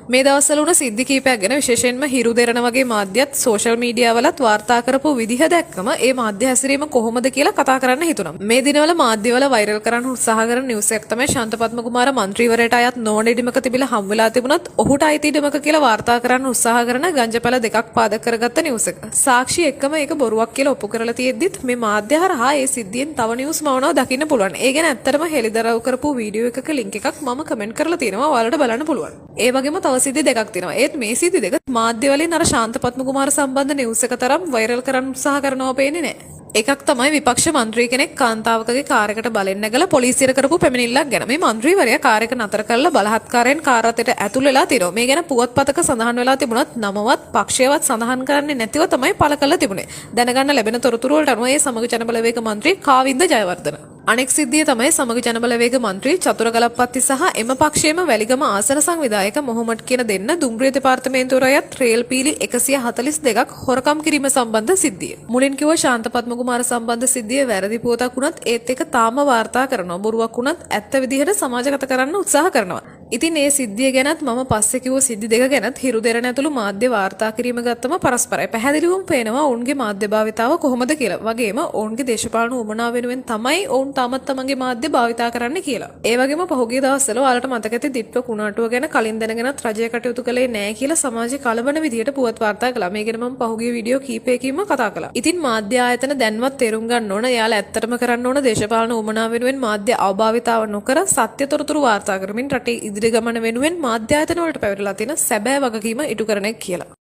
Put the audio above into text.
මේ දවස්වල උන සිද්ධි කීපයක් ගැන විශේෂයෙන්ම හිරු දෙරණ වගේ මාධ්‍යත් සෝෂල් මීඩියා වලත් වාර්තා කරපු විදිහ දැක්කම ඒ මාධ්‍ය හැසිරීම කොහොමද කියලා කතා කරන්න හිතුණා. මේ දිනවල මාධ්‍යවල වෛරල් කරන්න උත්සාහ කරන නිවුස් එකක් තමයි ශාන්තපත්ම කුමාර මන්ත්‍රීවරයාට අයත් නොවන ඉඩමක තිබිලා හම් වෙලා තිබුණත් ඔහුට අයිති ඉඩමක කියලා වාර්තා කරන්න උත්සාහ කරන ගංජපැල දෙකක් පාදක කරගත්ත නිවුස් එක. සාක්ෂි එක්කම ඒක බොරුවක් කියලා ඔප්පු කරලා තියෙද්දිත් මේ මාධ්‍ය හරහා ඒ සිද්ධියෙන් තව නිවුස් මවනවා දකින්න පුළුවන්. ඒ ගැන ඇත්තටම හෙළිදරව් කරපු වීඩියෝ එකක ලින්ක් එකක් මම කමෙන්ට් කරලා තියෙනවා. ඔයාලට බලන්න පුළුවන්. ඒ වගේම තව සිද්ධි දෙකක් තියෙනවා. ඒත් මේ සිද්ධි දෙක මාධ්‍ය වලින් අර ශාන්තපත්ම කුමාර සම්බන්ධ නිවුස් එක තරම් වෛරල් කරන්න උත්සාහ කරනවා පේන්නේ නැහැ. එකක් තමයි විපක්ෂ මන්ත්‍රී කෙනෙක් කාන්තාවකගේ කාර් එකට බලෙන් නැගලා පොලිසියට කරපු පැමිණිල්ලක් ගැන. මේ මන්ත්‍රීවරයා කාර් එක නතර කරලා බලහත්කාරයෙන් කාර් රථයට ඇතුල් වෙලා තිනවා. මේ ගැන පුවත්පතක සඳහන් වෙලා තිබුණත් නමවත් පක්ෂයවත් සඳහන් කරන්නේ නැතිව තමයි පළ කරලා තිබුණේ. දැනගන්න ලැබෙන තොරතුරු වලට අනුව ඒ සමග ජනබලවේග මන්ත්‍රී කාවින්ද ජයවර්ධන. අනෙක් සිද්ධිය තමයි සමග ජනබලවේග මන්ත්‍රී චතුර ගලප්පත්ති සහ එම පක්ෂයේම වැලිගම ආසන සංවිධායක මොහොමඩ් කියන දෙන්න දුම්රිය දෙපාර්තමේන්තුවරයත් රේල් පීලි 142ක් හොරකම් කිරීම සම්බන්ධ සිද්ධිය. මුලින් කිව්ව ශාන්තපත්ම කුමාර සම්බන්ධ සිද්ධිය වැරදි පුවතක් වුණත් ඒත් එක තාම වාර්තා කරනවා. බොරුවක් වුණත් ඇත්ත විදිහට සමාජගත කරන්න උත්සාහ කරනවා. ඉතින් ඒ සිද්ධිය ගැනත් මම පස්සේ කිව්ව සිද්ධි දෙක ගැනත් හිරු දෙරණ ඇතුළු මාධ්‍ය වාර්තා කිරීම ගත්තම පරස්පරයි පැහැදිලිවම පේනවා ඔවුන්ගේ මාධ්‍ය භාවිතාව කොහොමද කියලා. වගේම ඔවුන්ගේ දේශපාලන උවමනාව වෙනුවෙන් තමයි ඔවුන් තාමත් තමන්ගේ මාධ්‍ය භාවිතා කරන්න කියලා. ඒ වගේම පහුගිය දවස්වල ඔයාලට මතක ඇති දිට්ටෝ කුණාටුව ගැන කලින් දැනගෙනත් රජය කටයුතු කළේ නැහැ කියලා සමාජය කලබන විදියට පුවත් වාර්තා කළා. මේ ගැන මම පහුගිය වීඩියෝ කීපයකින්ම කතා කළා. ඉතින් මාධ්‍ය ආයතන දැන්වත් තේරුම් ගන්න ඕන එයාලා ඇත්තටම කරන්න ඕන දේශපාලන උවමනාව වෙනුවෙන් මාධ්‍ය අවභාවිතාව නොකර සත්‍ය තොරතුරු වාර්තා කරමින් රටේ ඉදිරි ගමන වෙනුවෙන් මාධ්‍ය ආයතන වලට පැවරලා තියෙන සැබෑ වගකීම ඉටු කරන එක කියලා.